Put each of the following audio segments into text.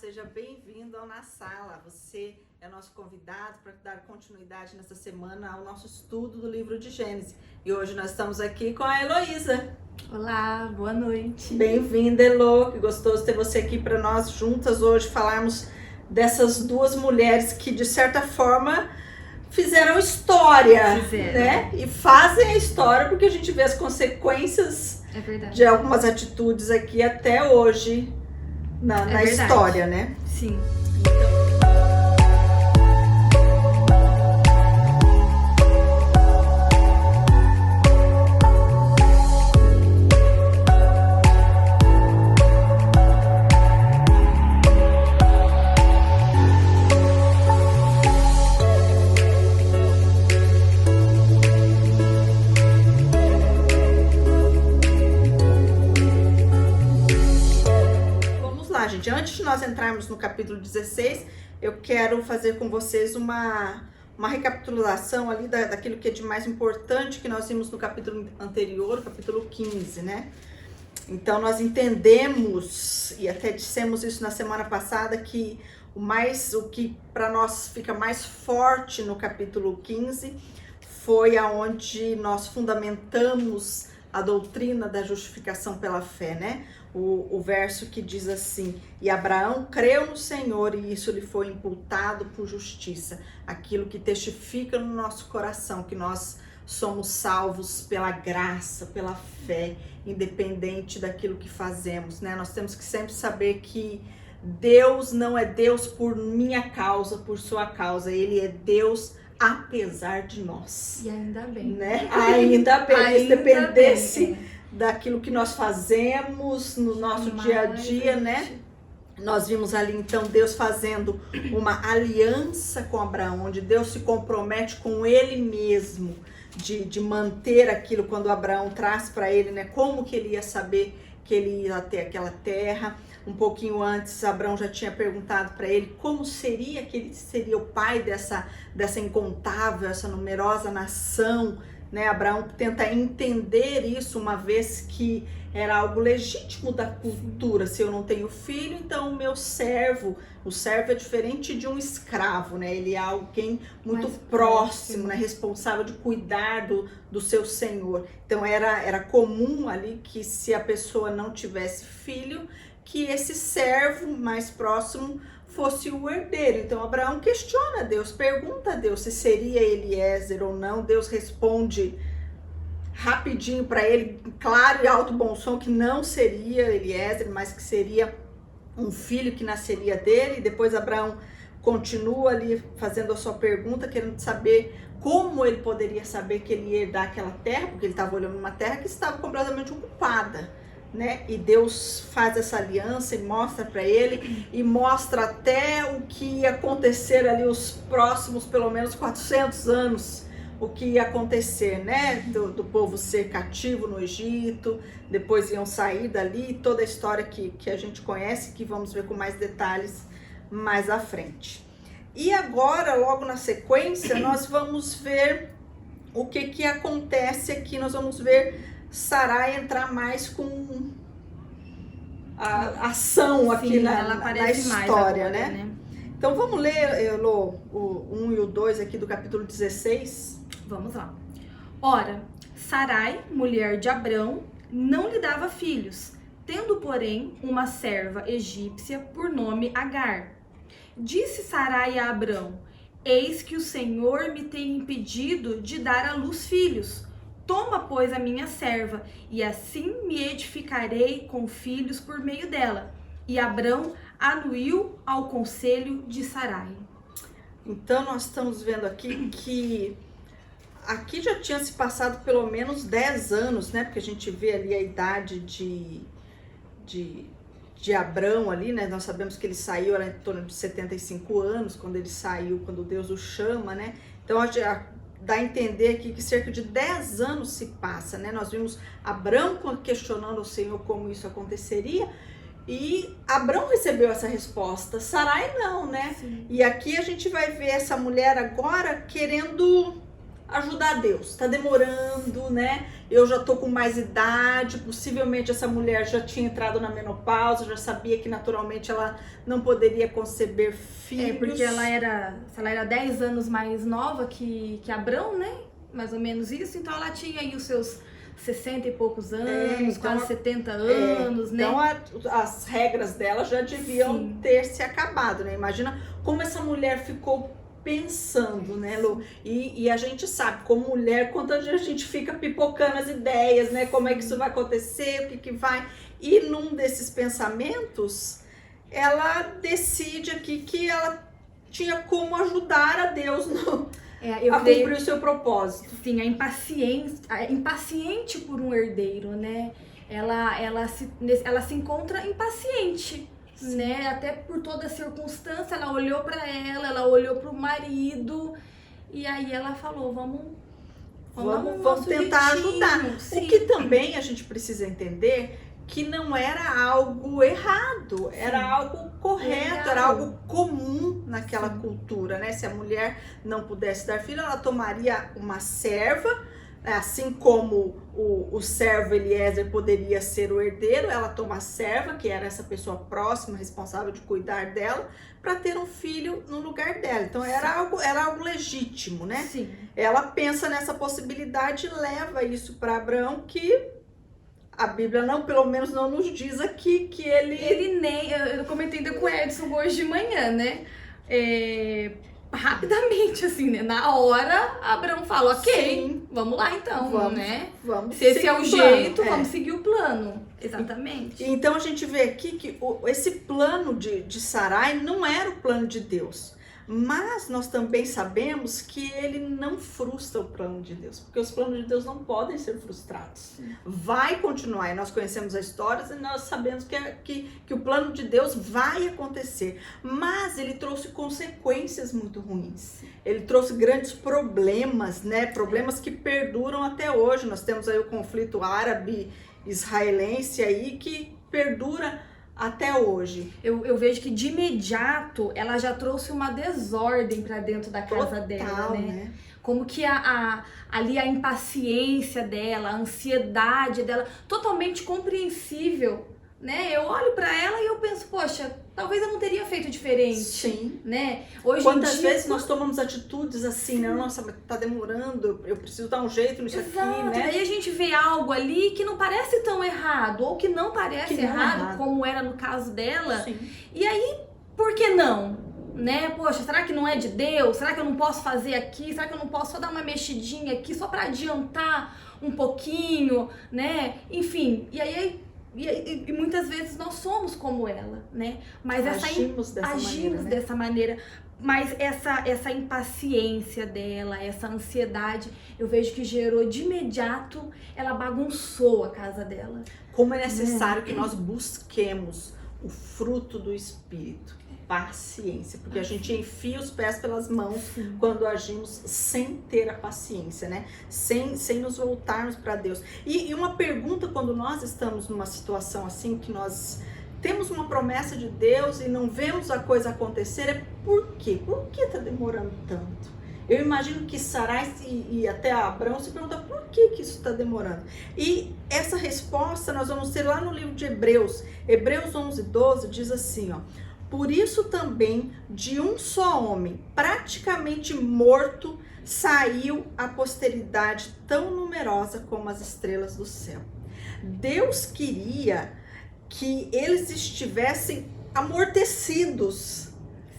seja bem-vindo ao Na Sala. Você é nosso convidado para dar continuidade nessa semana ao nosso estudo do livro de Gênesis. E hoje nós estamos aqui com a Heloísa. Olá, boa noite. Bem-vinda, Elo. Que gostoso ter você aqui para nós juntas hoje falarmos dessas duas mulheres que, de certa forma, fizeram história, né? E fazem a história porque a gente vê as consequências de algumas atitudes aqui até hoje na história, né? Sim. Gente, antes de nós entrarmos no capítulo 16, eu quero fazer com vocês uma recapitulação ali daquilo que é de mais importante que nós vimos no capítulo anterior, capítulo 15, né? Então, nós entendemos, e até dissemos isso na semana passada, que o que para nós fica mais forte no capítulo 15 foi aonde nós fundamentamos a doutrina da justificação pela fé, né? O verso que diz assim: e Abraão creu no Senhor e isso lhe foi imputado por justiça. Aquilo que testifica no nosso coração que nós somos salvos pela graça, pela fé, independente daquilo que fazemos, né? Nós temos que sempre saber que Deus não é Deus por minha causa, por sua causa. Ele é Deus apesar de nós. E ainda bem. Né? Ainda bem. Ainda se dependesse bem. Daquilo que nós fazemos no nosso dia a dia, né? Nós vimos ali então Deus fazendo uma aliança com Abraão, onde Deus se compromete com ele mesmo de manter aquilo quando Abraão traz para ele, né? Como que ele ia saber que ele ia ter aquela terra. Um pouquinho antes, Abraão já tinha perguntado para ele como seria que ele seria o pai dessa incontável, essa numerosa nação, né? Abraão tenta entender isso, uma vez que era algo legítimo da cultura. Se eu não tenho filho, então o servo é diferente de um escravo, né? Ele é alguém muito próximo, né? Responsável de cuidar do seu senhor. Então era comum ali que, se a pessoa não tivesse filho, que esse servo mais próximo fosse o herdeiro. Então Abraão questiona Deus, pergunta a Deus se seria Eliezer ou não. Deus responde rapidinho para ele, claro e alto bom som, que não seria Eliezer, mas que seria um filho que nasceria dele. E depois Abraão continua ali fazendo a sua pergunta, querendo saber como ele poderia saber que ele ia herdar aquela terra, porque ele estava olhando uma terra que estava completamente ocupada, né? E Deus faz essa aliança e mostra para ele, e mostra até o que ia acontecer ali os próximos pelo menos 400 anos, o que ia acontecer, né? Do povo ser cativo no Egito, depois iam sair dali, toda a história que a gente conhece, que vamos ver com mais detalhes mais à frente. E agora, logo na sequência, nós vamos ver o que acontece aqui. Nós vamos ver Sarai entrar mais com a ação aqui na história, agora, né? Então vamos ler, Elô, o 1 e o 2 aqui do capítulo 16. Vamos lá. Ora, Sarai, mulher de Abrão, não lhe dava filhos, tendo, porém, uma serva egípcia por nome Agar. Disse Sarai a Abrão: eis que o Senhor me tem impedido de dar à luz filhos. Toma, pois, a minha serva, e assim me edificarei com filhos por meio dela. E Abrão anuiu ao conselho de Sarai. Então, nós estamos vendo aqui que aqui já tinha se passado pelo menos 10 anos, né? Porque a gente vê ali a idade de Abrão ali, né? Nós sabemos que ele saiu, era em torno de 75 anos, quando ele saiu, quando Deus o chama, né? Então, dá a entender aqui que cerca de 10 anos se passa, né? Nós vimos Abrão questionando o Senhor como isso aconteceria, e Abrão recebeu essa resposta, Sarai não, né? Sim. E aqui a gente vai ver essa mulher agora querendo ajudar Deus. Tá demorando, né? Eu já tô com mais idade, possivelmente essa mulher já tinha entrado na menopausa, já sabia que naturalmente ela não poderia conceber filhos. Porque se ela era 10 anos mais nova que Abrão, né? Mais ou menos isso, então ela tinha aí os seus 60 e poucos anos, então, quase 70 anos, né? Então as regras dela já deviam ter se acabado, né? Imagina como essa mulher ficou pensando, né, Lu? E a gente sabe, como mulher, quantas vezes a gente fica pipocando as ideias, né? Como é que isso vai acontecer, o que vai... E num desses pensamentos, ela decide aqui que ela tinha como ajudar a Deus a cumprir o seu propósito. Sim, impaciente por um herdeiro, né? Ela se encontra impaciente. Né? Até por toda a circunstância, ela olhou para ela olhou para o marido e aí ela falou, vamos tentar ajudar. Sim. O que também a gente precisa entender que não era algo errado, era algo correto, era algo comum naquela cultura, né? Se a mulher não pudesse dar filho, ela tomaria uma serva, assim como o servo Eliezer poderia ser o herdeiro, ela toma a serva, que era essa pessoa próxima, responsável de cuidar dela, para ter um filho no lugar dela. Então era algo legítimo, né? Sim. Ela pensa nessa possibilidade e leva isso para Abraão, que a Bíblia pelo menos não nos diz aqui que ele nem... Eu comentei ainda com o Edson hoje de manhã, né? Rapidamente, assim, né? Na hora, Abraão fala, ok, sim, vamos lá então, né? Vamos se esse é o jeito, plano, vamos seguir o plano. Exatamente. Então a gente vê aqui que esse plano de Sarai não era o plano de Deus. Mas nós também sabemos que ele não frustra o plano de Deus, porque os planos de Deus não podem ser frustrados. Vai continuar, e nós conhecemos a história e nós sabemos que o plano de Deus vai acontecer. Mas ele trouxe consequências muito ruins. Ele trouxe grandes problemas, né? Problemas que perduram até hoje. Nós temos aí o conflito árabe-israelense aí que perdura até hoje. Eu vejo que de imediato ela já trouxe uma desordem para dentro da casa dela, né? Como que ali a impaciência dela, a ansiedade dela, totalmente compreensível, né? Eu olho para ela e eu penso, poxa, talvez eu não teria feito diferente. Sim. Né? Quantas vezes nós tomamos atitudes assim, né? Nossa, mas tá demorando, eu preciso dar um jeito nisso aqui, né? Aí a gente vê algo ali que não parece tão errado, ou que não parece errado, como era no caso dela. Sim. E aí, por que não? Né? Poxa, será que não é de Deus? Será que eu não posso fazer aqui? Será que eu não posso só dar uma mexidinha aqui, só para adiantar um pouquinho, né? Enfim, e muitas vezes nós somos como ela, né? Mas agimos dessa maneira. Mas essa impaciência dela, essa ansiedade, eu vejo que gerou de imediato, ela bagunçou a casa dela. Como é necessário que nós busquemos o fruto do Espírito. Paciência, porque a gente enfia os pés pelas mãos quando agimos sem ter a paciência, né? Sem nos voltarmos para Deus. E uma pergunta, quando nós estamos numa situação assim, que nós temos uma promessa de Deus e não vemos a coisa acontecer, é por quê? Por que está demorando tanto? Eu imagino que Sarai e até Abraão se perguntam por que isso está demorando. E essa resposta nós vamos ter lá no livro de Hebreus. Hebreus 11:12 diz assim, ó: por isso também de um só homem, praticamente morto, saiu a posteridade tão numerosa como as estrelas do céu. Deus queria que eles estivessem amortecidos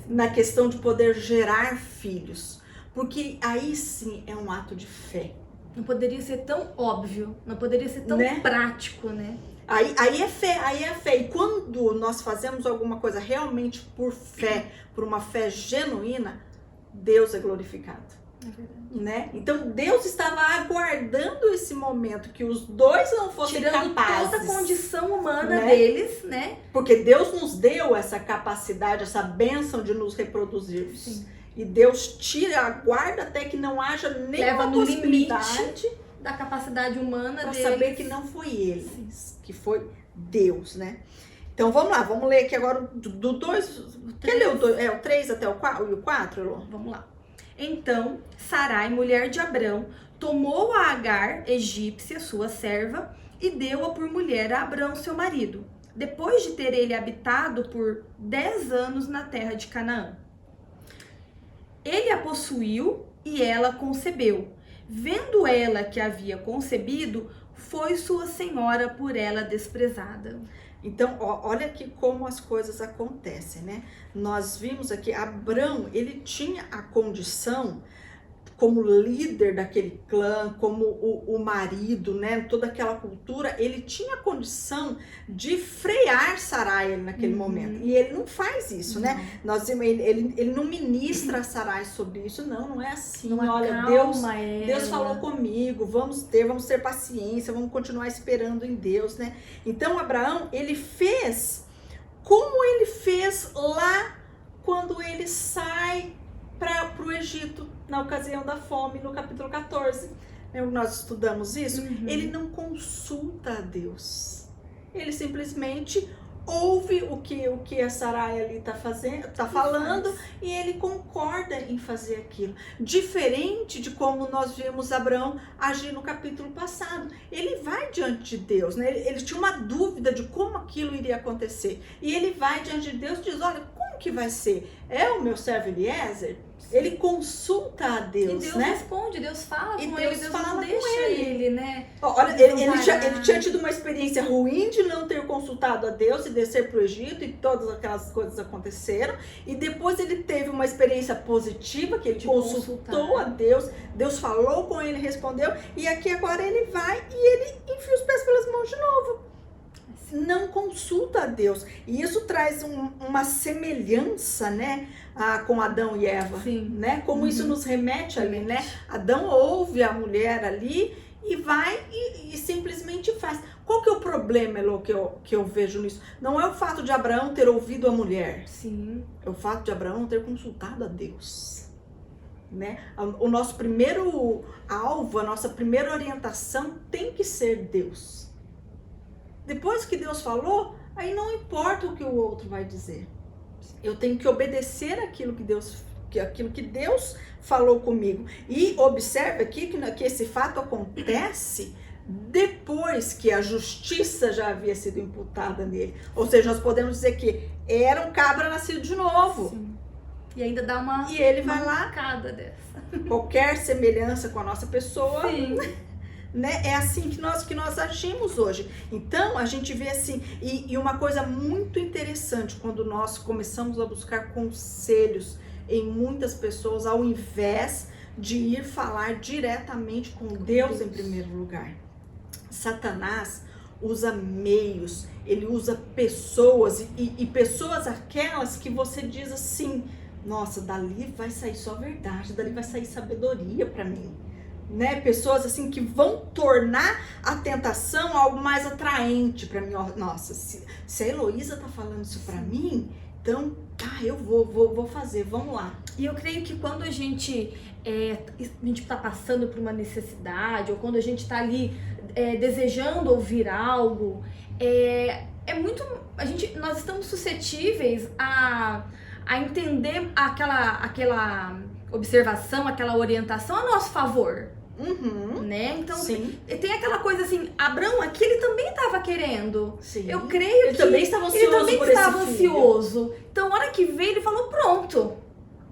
na questão de poder gerar filhos, porque aí sim é um ato de fé. Não poderia ser tão óbvio, não poderia ser tão prático, né? Aí é fé. E quando nós fazemos alguma coisa realmente por fé, por uma fé genuína, Deus é glorificado. É verdade. Né? Então Deus estava aguardando esse momento que os dois não fossem tirando capazes. Toda a condição humana deles, né? Porque Deus nos deu essa capacidade, essa bênção de nos reproduzirmos. Sim. E Deus aguarda até que não haja nenhuma possibilidade da capacidade humana para saber que não foi eles, que foi Deus, né? Então vamos lá, vamos ler aqui agora do 2. Quer ler o 2? O 3 até o 4 e o 4, Elô? Vamos lá. Então, Sarai, mulher de Abrão, tomou a Agar, egípcia, sua serva, e deu-a por mulher a Abrão, seu marido, depois de ter ele habitado por 10 anos na terra de Canaã. Ele a possuiu e ela concebeu. Vendo ela que havia concebido, foi sua senhora por ela desprezada. Então, olha aqui como as coisas acontecem, né? Nós vimos aqui, Abrão, ele tinha a condição, como líder daquele clã, como o marido, né? Toda aquela cultura, ele tinha a condição de frear Sarai naquele momento. E ele não faz isso, né? Nós vimos, ele não ministra a Sarai sobre isso, não é assim. Não olha, Deus falou comigo, vamos ter paciência, vamos continuar esperando em Deus, né? Então, Abraão, ele fez como ele fez lá quando ele sai para o Egito, na ocasião da fome, no capítulo 14. Nós estudamos isso. Ele não consulta a Deus. Ele simplesmente ouve o que a Sarai ali tá falando e ele concorda em fazer aquilo. Diferente de como nós vimos Abraão agir no capítulo passado. Ele vai diante de Deus, né? Ele tinha uma dúvida de como aquilo iria acontecer. E ele vai diante de Deus e diz, olha, como que vai ser? É o meu servo Eliezer? Ele consulta a Deus, e Deus né? responde, Deus fala e com Deus ele, Deus fala não deixa ele, né? Olha, ele tinha tido uma experiência ruim de não ter consultado a Deus e descer para o Egito e todas aquelas coisas aconteceram. E depois ele teve uma experiência positiva, que ele consultou a Deus, Deus falou com ele, respondeu. E aqui agora ele vai e ele enfia os pés pelas mãos de novo. Não consulta a Deus. E isso traz uma semelhança, né, com Adão e Eva. Sim. Né? Como isso nos remete ali, né? Adão ouve a mulher ali e vai e simplesmente faz. Qual que é o problema, Elô, que eu vejo nisso? Não é o fato de Abraão ter ouvido a mulher. Sim. É o fato de Abraão ter consultado a Deus. Né? O nosso primeiro alvo, a nossa primeira orientação tem que ser Deus. Depois que Deus falou, aí não importa o que o outro vai dizer. Eu tenho que obedecer aquilo que Deus falou comigo. E observe aqui que esse fato acontece depois que a justiça já havia sido imputada nele. Ou seja, nós podemos dizer que era um cabra nascido de novo. Sim. E ainda dá uma E ele vai lá, dessa. qualquer semelhança com a nossa pessoa. Sim. Né? É assim que nós agimos hoje. Então a gente vê assim, e uma coisa muito interessante, quando nós começamos a buscar conselhos em muitas pessoas, ao invés de ir falar diretamente com Deus em primeiro lugar. Satanás usa meios, ele usa pessoas e pessoas aquelas que você diz assim, nossa, dali vai sair só verdade, dali vai sair sabedoria para mim. Né? Pessoas assim que vão tornar a tentação algo mais atraente para mim. Nossa, se a Heloísa tá falando isso para mim, então eu vou fazer, vamos lá. E eu creio que quando a gente tá passando por uma necessidade, ou quando a gente tá ali desejando ouvir algo, nós estamos suscetíveis a entender aquela observação, aquela orientação a nosso favor. Né? Então, sim, tem aquela coisa assim, Abrão aqui, ele também estava querendo. Sim. Eu creio que também estava ansioso. Ele também por estava esse ansioso. Então, a hora que veio, ele falou, pronto.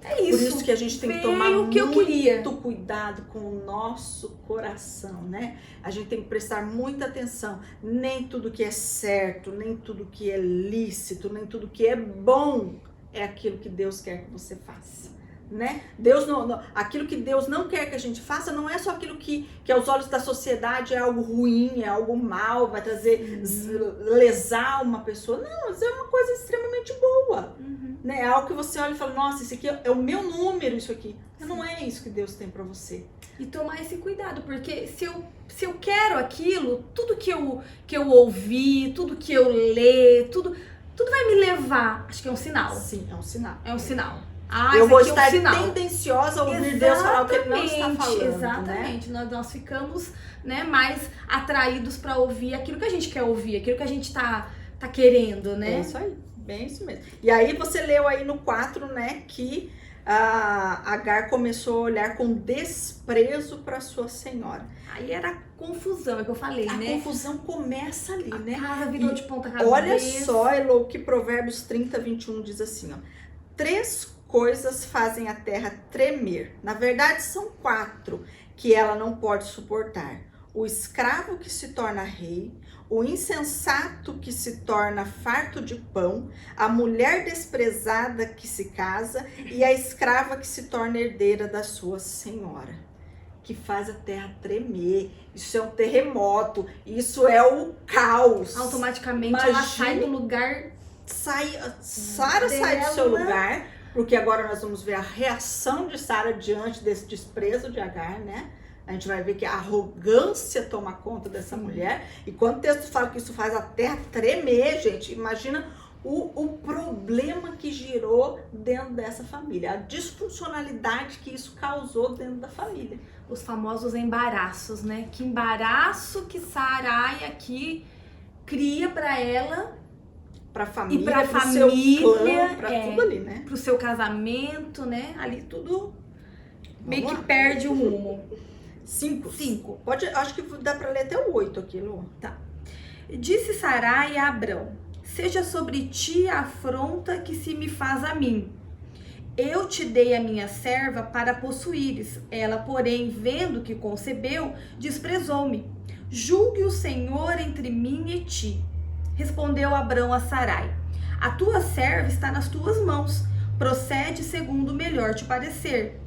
É isso. Por isso que a gente tem que tomar muito cuidado com o nosso coração, né? A gente tem que prestar muita atenção. Nem tudo que é certo, nem tudo que é lícito, nem tudo que é bom é aquilo que Deus quer que você faça. Né? Deus aquilo que Deus não quer que a gente faça não é só aquilo que aos olhos da sociedade é algo ruim, é algo mal, vai trazer lesar uma pessoa. Não, isso é uma coisa extremamente boa. Né? É algo que você olha e fala, nossa, isso aqui é o meu número, isso aqui. Não é isso que Deus tem pra você. E tomar esse cuidado, porque se eu quero aquilo, tudo que eu ouvi, tudo que eu ler, tudo vai me levar. Acho que é um sinal. Sim, é um sinal. É um sinal. Eu vou estar tendenciosa a ouvir Deus falar o que Ele não está falando. Exatamente, né? nós ficamos, né, mais atraídos para ouvir aquilo que a gente quer ouvir, aquilo que a gente tá querendo, né? É isso aí, bem isso mesmo. E aí você leu aí no 4, né, que a Agar começou a olhar com desprezo para sua senhora. Aí era confusão, é o que eu falei, A né? confusão começa ali, A né? casa virou de ponta cabeça. Olha só, Elô, que Provérbios 30, 21 diz assim, ó. 3 coisas fazem a terra tremer. Na verdade, são 4 que ela não pode suportar. O escravo que se torna rei, o insensato que se torna farto de pão, a mulher desprezada que se casa e a escrava que se torna herdeira da sua senhora. Que faz a terra tremer. Isso é um terremoto. Isso é o caos. Automaticamente ela sai do lugar. Sara sai do seu lugar, porque agora nós vamos ver a reação de Sara diante desse desprezo de Agar, né? A gente vai ver que a arrogância toma conta dessa mulher. E quando o texto fala que isso faz a terra tremer, gente, imagina o problema que girou dentro dessa família. A disfuncionalidade que isso causou dentro da família. Os famosos embaraços, né? Que embaraço que Sarai aqui cria para ela. Pra família, e pra pro família, seu clã, pra tudo ali, né? Pro seu casamento, né? Ali tudo meio Vamos que lá. perde o rumo. 5. Pode, acho que dá pra ler até o 8 aqui, Lu. Tá. Disse Sarai a Abrão: seja sobre ti a afronta que se me faz a mim. Eu te dei a minha serva para possuíres. Ela, porém, vendo que concebeu, desprezou-me. Julgue o Senhor entre mim e ti. Respondeu Abrão a Sarai: a tua serva está nas tuas mãos. Procede segundo o melhor te parecer.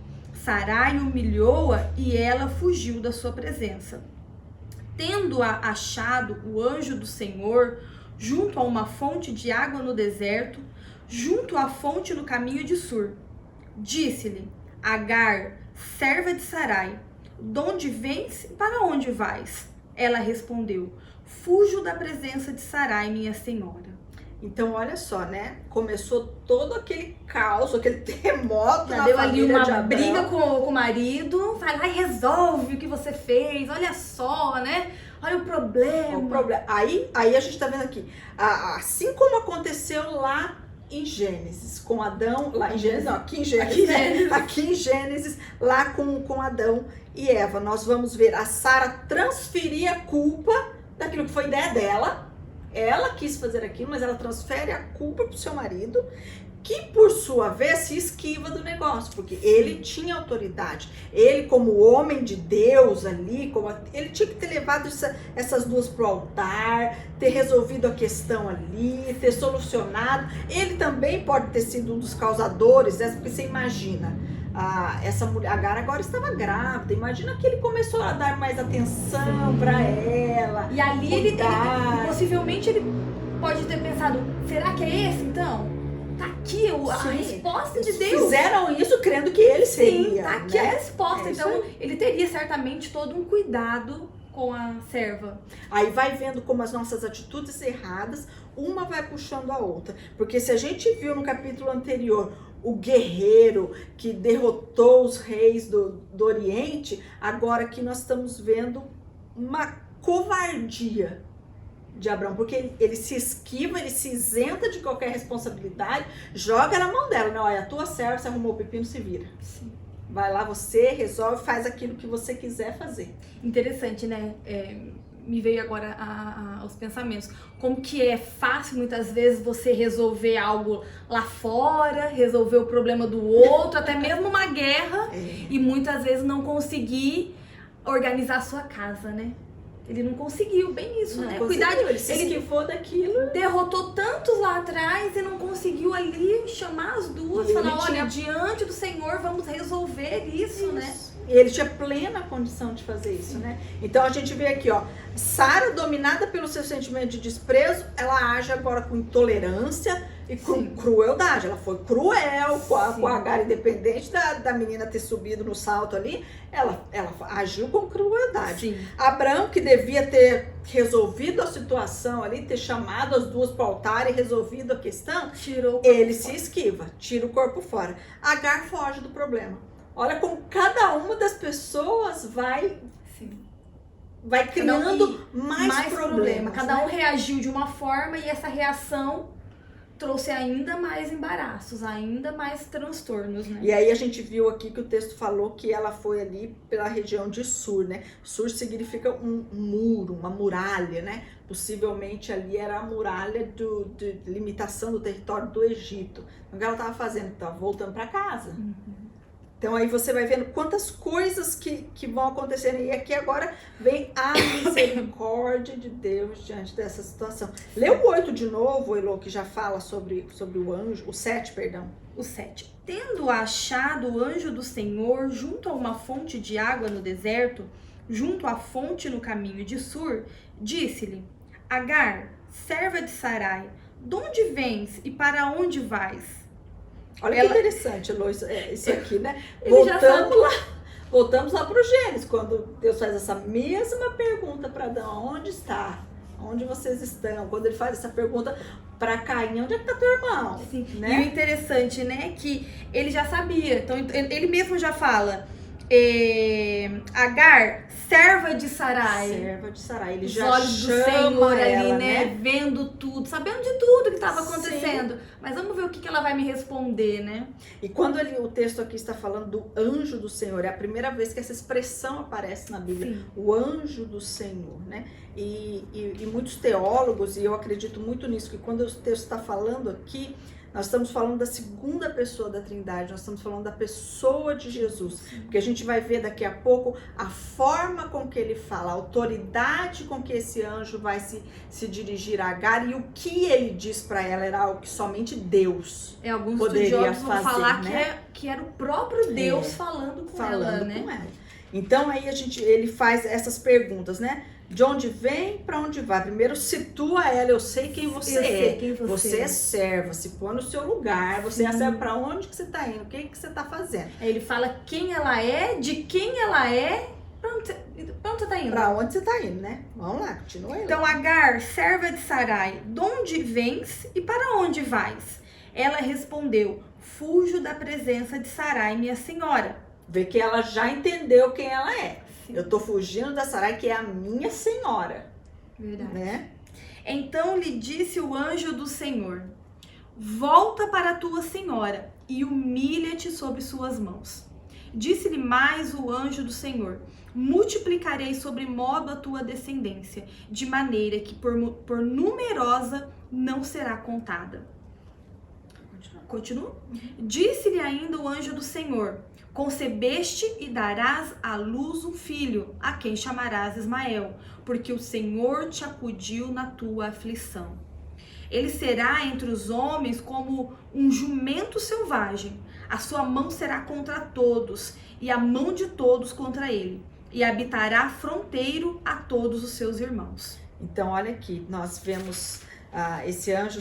Sarai humilhou-a e ela fugiu da sua presença. Tendo-a achado o anjo do Senhor junto a uma fonte de água no deserto, junto à fonte no caminho de Sur, disse-lhe: Agar, serva de Sarai, donde vens e para onde vais? Ela respondeu: fujo da presença de Sarai, minha senhora. Então, olha só, né? Começou todo aquele caos, aquele terremoto Já na deu ali família uma de Abrão. briga com o marido, vai lá e resolve o que você fez, olha só, né? Olha o problema. O problema. Aí a gente tá vendo aqui, assim como aconteceu lá em Gênesis, com Adão, lá em Gênesis, não, aqui em Gênesis, aqui em Gênesis, lá com Adão e Eva, nós vamos ver a Sara transferir a culpa daquilo que foi ideia dela. Ela quis fazer aquilo, mas ela transfere a culpa pro seu marido, que por sua vez se esquiva do negócio, porque ele tinha autoridade. Ele, como homem de Deus ali, ele tinha que ter levado essas duas pro altar, ter resolvido a questão ali, ter solucionado. Ele também pode ter sido um dos causadores dessa, porque você imagina, essa mulher, Agar agora estava grávida. Imagina que ele começou a dar mais atenção para ela. E ali ele possivelmente ele pode ter pensado: será que é esse então? Tá aqui a resposta de Deus. Fizeram isso crendo que ele seria. Sim, tá aqui, né? a resposta. Então ele teria certamente todo um cuidado com a serva. Aí vai vendo como as nossas atitudes erradas, uma vai puxando a outra. Porque se a gente viu no capítulo anterior o guerreiro que derrotou os reis do Oriente, agora aqui nós estamos vendo uma covardia de Abrão, porque ele se esquiva, ele se isenta de qualquer responsabilidade, joga na mão dela, né? Olha, a tua serva, você arrumou o pepino, se vira. Sim. Vai lá, você resolve, faz aquilo que você quiser fazer. Interessante, né? Me veio agora os pensamentos. Como que é fácil, muitas vezes, você resolver algo lá fora, resolver o problema do outro, até mesmo uma guerra, e muitas vezes não conseguir organizar a sua casa, né? Ele não conseguiu, bem isso, né? Cuidado, ele se esquivou daquilo. Derrotou tantos lá atrás e não conseguiu ali chamar as duas, falar: olha, diante do Senhor vamos resolver isso, né? E ele tinha plena condição de fazer isso, né? Então a gente vê aqui, ó, Sara, dominada pelo seu sentimento de desprezo, ela age agora com intolerância e com crueldade. Ela foi cruel com a Agar, independente da menina ter subido no salto ali, ela agiu com crueldade. Sim. Abrão, que devia ter resolvido a situação ali, ter chamado as duas para o altar e resolvido a questão, ele se esquiva, tira o corpo fora. Agar foge do problema. Olha como cada uma das pessoas vai criando mais problema. Cada um reagiu de uma forma e essa reação trouxe ainda mais embaraços, ainda mais transtornos, né? E aí a gente viu aqui que o texto falou que ela foi ali pela região de Sur, né? Sur significa um muro, uma muralha, né? Possivelmente ali era a muralha de limitação do território do Egito. Então, o que ela estava fazendo? Estava voltando para casa. Então aí você vai vendo quantas coisas que vão acontecendo. E aqui agora vem a misericórdia de Deus diante dessa situação. Lê o 8 de novo, Elô, que já fala sobre o anjo, o 7, perdão. O 7. Tendo achado o anjo do Senhor junto a uma fonte de água no deserto, junto à fonte no caminho de Sur, disse-lhe: Agar, serva de Sarai, de onde vens e para onde vais? Olha que interessante, Elô, isso aqui, né? Ele já sabe. Voltamos lá para o Gênesis, quando Deus faz essa mesma pergunta para Adão: onde está? Onde vocês estão? Quando ele faz essa pergunta para Caim: onde é que está teu irmão? Sim. Né? E o interessante, né, que ele já sabia. Então, ele mesmo já fala: Agar, serva de Sarai. Serva de Sarai. Ele Os já olhos do chama Senhor ela, ali, né? Vendo tudo, sabendo de tudo que estava acontecendo. Sim. Mas vamos ver o que ela vai me responder, né? E quando o texto aqui está falando do anjo do Senhor, é a primeira vez que essa expressão aparece na Bíblia. Sim. O anjo do Senhor, né? E muitos teólogos, e eu acredito muito nisso, que quando o texto está falando aqui, nós estamos falando da segunda pessoa da Trindade, nós estamos falando da pessoa de Jesus. Porque a gente vai ver daqui a pouco a forma com que ele fala, a autoridade com que esse anjo vai se dirigir a Agar, e o que ele diz para ela era algo que somente Deus Alguns poderia estudiosos vão fazer, falar né? que era o próprio Deus falando com ela, né? Com ela. Então aí ele faz essas perguntas, né? De onde vem, para onde vai? Primeiro situa ela, eu sei quem você é. Você é serva, se põe no seu lugar, você é serva, para onde que você está indo, o que você está fazendo? Aí ele fala quem ela é, de quem ela é, pra onde você está indo? Para onde você está indo, né? Vamos lá, continua aí. Então, Agar, serva de Sarai, de onde vens e para onde vais? Ela respondeu: fujo da presença de Sarai, minha senhora. Vê que ela já entendeu quem ela é. Eu tô fugindo da Sarai, que é a minha senhora. Verdade. Né? Então lhe disse o anjo do Senhor: volta para a tua senhora e humilha-te sob suas mãos. Disse-lhe mais o anjo do Senhor: multiplicarei sobremodo a tua descendência, de maneira que por numerosa não será contada. Continua? Disse-lhe ainda o anjo do Senhor: concebeste e darás à luz um filho, a quem chamarás Ismael, porque o Senhor te acudiu na tua aflição. Ele será entre os homens como um jumento selvagem. A sua mão será contra todos, e a mão de todos contra ele. E habitará fronteiro a todos os seus irmãos. Então, olha aqui, nós vemos esse anjo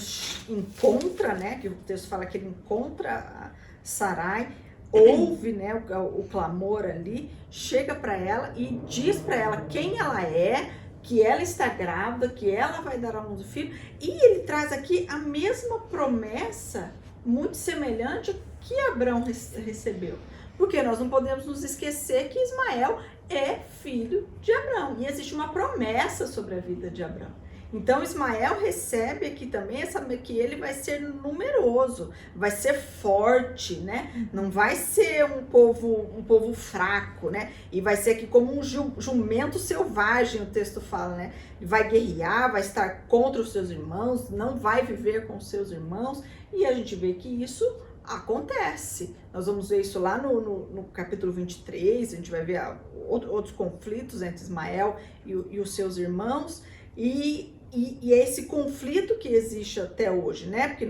encontra, né? Que o texto fala que ele encontra Sarai, ouve, né, o clamor ali, chega para ela e diz para ela quem ela é, que ela está grávida, que ela vai dar à luz do filho, e ele traz aqui a mesma promessa, muito semelhante que Abraão recebeu. Porque nós não podemos nos esquecer que Ismael é filho de Abraão, e existe uma promessa sobre a vida de Abraão. Então Ismael recebe aqui também que ele vai ser numeroso, vai ser forte, né? Não vai ser um povo fraco, né? E vai ser aqui como um jumento selvagem, o texto fala, né? Vai guerrear, vai estar contra os seus irmãos, não vai viver com os seus irmãos, e a gente vê que isso acontece. Nós vamos ver isso lá no capítulo 23, a gente vai ver outros conflitos entre Ismael e os seus irmãos, e é esse conflito que existe até hoje, né? Porque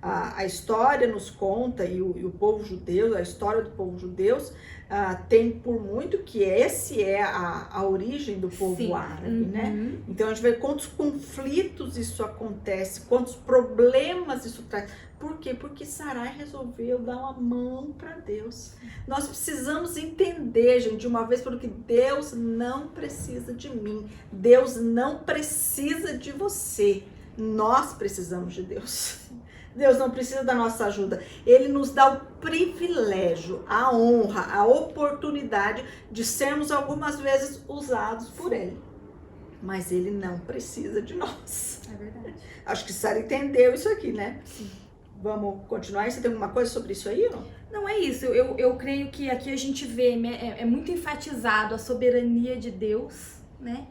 a história nos conta, e o povo judeu, a história do povo judeu, tem por muito que esse é a origem do povo árabe, né? Então a gente vê quantos conflitos isso acontece, quantos problemas isso traz. Por quê? Porque Sarai resolveu dar uma mão para Deus. Nós precisamos entender, gente, de uma vez por que Deus não precisa de mim. Deus não precisa de você. Nós precisamos de Deus. Deus não precisa da nossa ajuda. Ele nos dá o privilégio, a honra, a oportunidade de sermos algumas vezes usados por Ele. mas ele não precisa de nós. É verdade. Acho que Sara entendeu isso aqui, né? Sim. Vamos continuar? Você tem alguma coisa sobre isso aí, não? Não é isso, eu creio que aqui a gente vê, é muito enfatizado a soberania de Deus, né?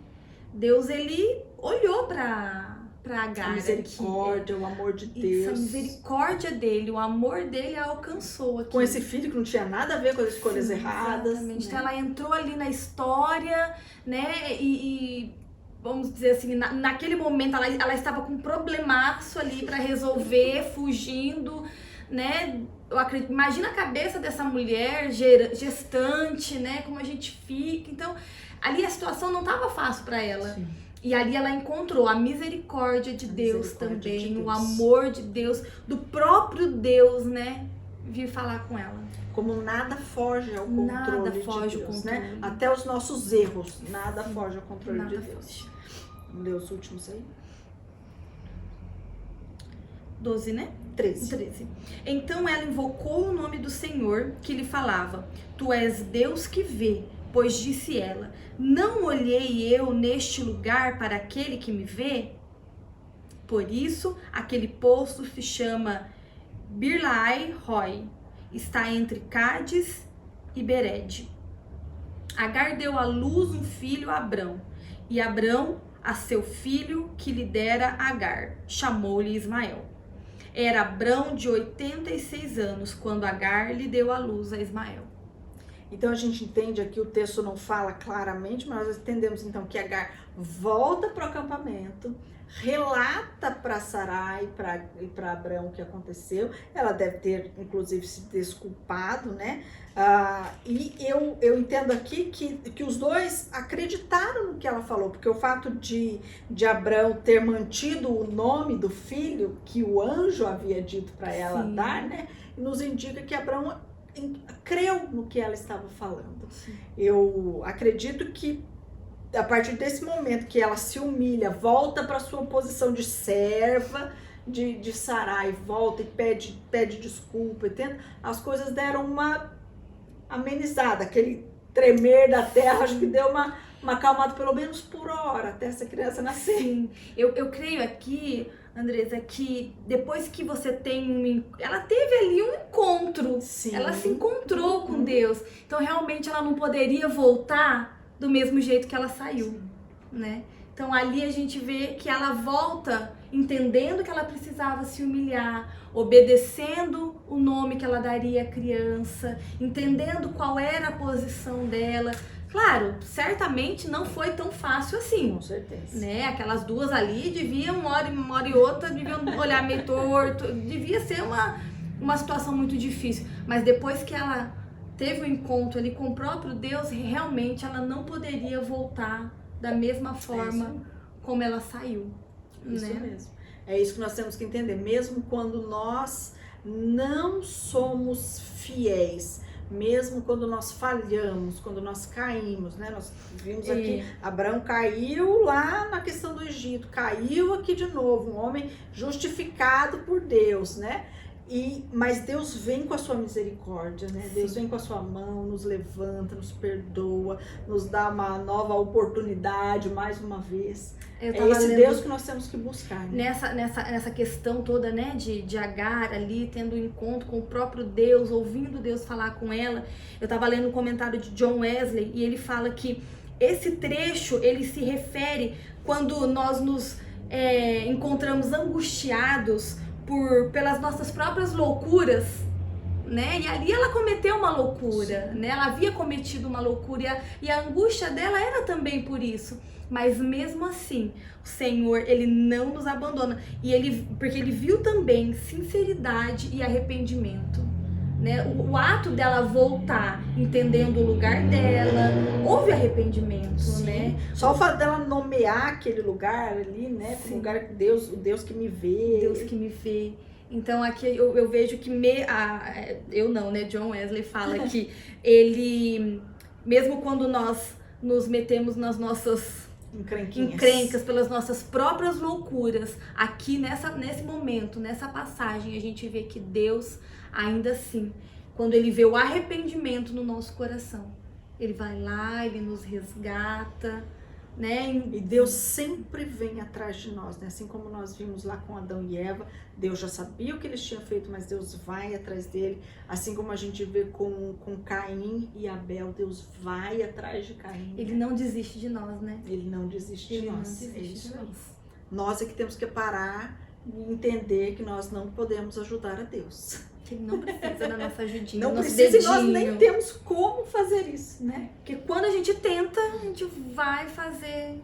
Deus, ele olhou para Agar. A misericórdia, o amor de Deus. Isso, a misericórdia dele, o amor dele a alcançou aqui. Com esse filho que não tinha nada a ver com as escolhas erradas. Exatamente. Né? Então ela entrou ali na história, né? E vamos dizer assim, naquele momento ela estava com um problemaço ali para resolver, fugindo, né? Eu acredito, imagina a cabeça dessa mulher gestante, né? Como a gente fica. Então, ali a situação não estava fácil para ela. Sim. E ali ela encontrou a misericórdia de Deus também, o amor de Deus, do próprio Deus, né? Vir falar com ela. Como nada foge ao controle de Deus, né? Até os nossos erros, nada foge ao controle de Deus. Vamos ler os últimos aí? 12, né? 13. Então ela invocou o nome do Senhor, que lhe falava: Tu és Deus que vê. Pois disse ela: Não olhei eu neste lugar para aquele que me vê? Por isso, aquele poço se chama Birlai-Roi. Está entre Cádiz e Bered. Agar deu à luz um filho a Abrão, e Abrão a seu filho que lhe dera Agar. Chamou-lhe Ismael. Era Abrão de 86 anos quando Agar lhe deu à luz a Ismael. Então a gente entende aqui, o texto não fala claramente, mas nós entendemos então que Agar volta para o acampamento, relata para Sarai e para Abrão o que aconteceu. Ela deve ter inclusive se desculpado, né? E eu entendo aqui que os dois acreditaram no que ela falou, porque o fato de Abrão ter mantido o nome do filho que o anjo havia dito para ela dar, né? Nos indica que Abrão creu no que ela estava falando. Sim. Eu acredito que a partir desse momento que ela se humilha, volta para sua posição de serva de Sarai, volta e pede desculpa, entende? As coisas deram uma amenizada, aquele tremer da terra, acho que deu uma acalmada pelo menos por hora até essa criança nascer. Sim, eu creio aqui, Andresa, que depois que você tem ela teve ali um encontro. Sim. Ela se encontrou com Deus. Então realmente ela não poderia voltar do mesmo jeito que ela saiu. Sim. Né? Então ali a gente vê que ela volta entendendo que ela precisava se humilhar, obedecendo o nome que ela daria à criança, entendendo qual era a posição dela. Claro, certamente não foi tão fácil assim. Com certeza. Né? Aquelas duas ali deviam, uma hora e outra, deviam olhar meio torto. Devia ser uma situação muito difícil. Mas depois que ela teve um encontro ali com o próprio Deus, realmente ela não poderia voltar da mesma forma como ela saiu. Isso né? mesmo. É isso que nós temos que entender. Mesmo quando nós não somos fiéis, mesmo quando nós falhamos, quando nós caímos, né? Nós vimos aqui, Abraão caiu lá na questão do Egito, caiu aqui de novo, um homem justificado por Deus, né? Mas Deus vem com a sua misericórdia, né? Sim. Deus vem com a sua mão, nos levanta, nos perdoa, nos dá uma nova oportunidade mais uma vez. É esse Deus que nós temos que buscar. Né? Nessa questão toda, né, de Agar ali, tendo um encontro com o próprio Deus, ouvindo Deus falar com ela. Eu estava lendo um comentário de John Wesley e ele fala que esse trecho, ele se refere quando nós nos encontramos angustiados pelas nossas próprias loucuras, né? E ali ela cometeu uma loucura, né? Ela havia cometido uma loucura e a angústia dela era também por isso. Mas mesmo assim, o Senhor, ele não nos abandona. Porque ele viu também sinceridade e arrependimento, né? O ato dela voltar, entendendo o lugar dela, houve arrependimento. Sim. Né? Só o fato dela nomear aquele lugar ali, né? O lugar que o Deus que me vê. Deus que me vê. Então aqui eu vejo que eu não, né? John Wesley fala que ele, mesmo quando nós nos metemos nas nossas encrencas, pelas nossas próprias loucuras, aqui nesse momento, nessa passagem, a gente vê que Deus, ainda assim, quando ele vê o arrependimento no nosso coração, ele vai lá, ele nos resgata, né? E Deus sempre vem atrás de nós, né? Assim como nós vimos lá com Adão e Eva, Deus já sabia o que eles tinham feito, mas Deus vai atrás dele. Assim como a gente vê com Caim e Abel, Deus vai atrás de Caim. Ele não desiste de nós, né? Ele não desiste Ele de não nós. desiste É isso de aí. nós. Nós é que temos que parar e entender que nós não podemos ajudar a Deus. Que ele não precisa da nossa ajudinha, Não do nosso precisa e nós dedinho. nem temos como fazer isso, né? Porque quando a gente tenta, a gente vai fazer.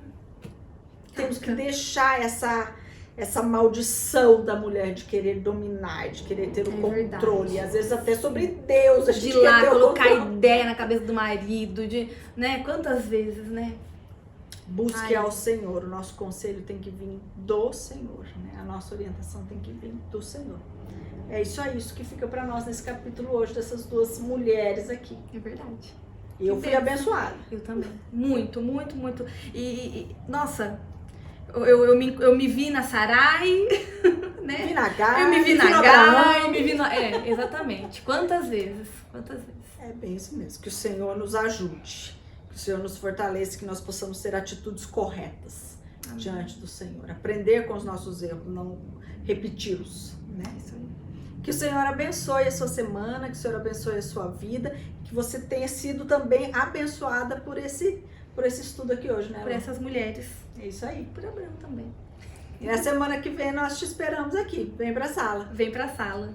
Temos que deixar essa maldição da mulher de querer dominar, de querer ter o controle, verdade. às vezes até sobre Deus, a gente De quer lá ter o colocar controle. ideia na cabeça do marido, de, né? Quantas vezes, né? Busque Ai. ao Senhor, o nosso conselho tem que vir do Senhor, né? A nossa orientação tem que vir do Senhor. É isso aí, isso que fica para nós nesse capítulo hoje, dessas duas mulheres aqui. É verdade. E eu fui abençoada. Eu também. Muito, muito, muito. Nossa, eu me vi na Sarai, né? Vi na Gai, Eu me vi na no Gai, Abraão. me vi na... É, exatamente. Quantas vezes? Quantas vezes? É bem isso mesmo, que o Senhor nos ajude, que o Senhor nos fortaleça, que nós possamos ter atitudes corretas Amém. diante do Senhor. Aprender com os nossos erros, não repeti-los, né? Isso aí. Que o Senhor abençoe a sua semana, que o Senhor abençoe a sua vida, que você tenha sido também abençoada por esse estudo aqui hoje, né? Por essas mulheres. É isso aí. Por Abraão também. E na semana que vem nós te esperamos aqui. Vem pra sala. Vem pra sala.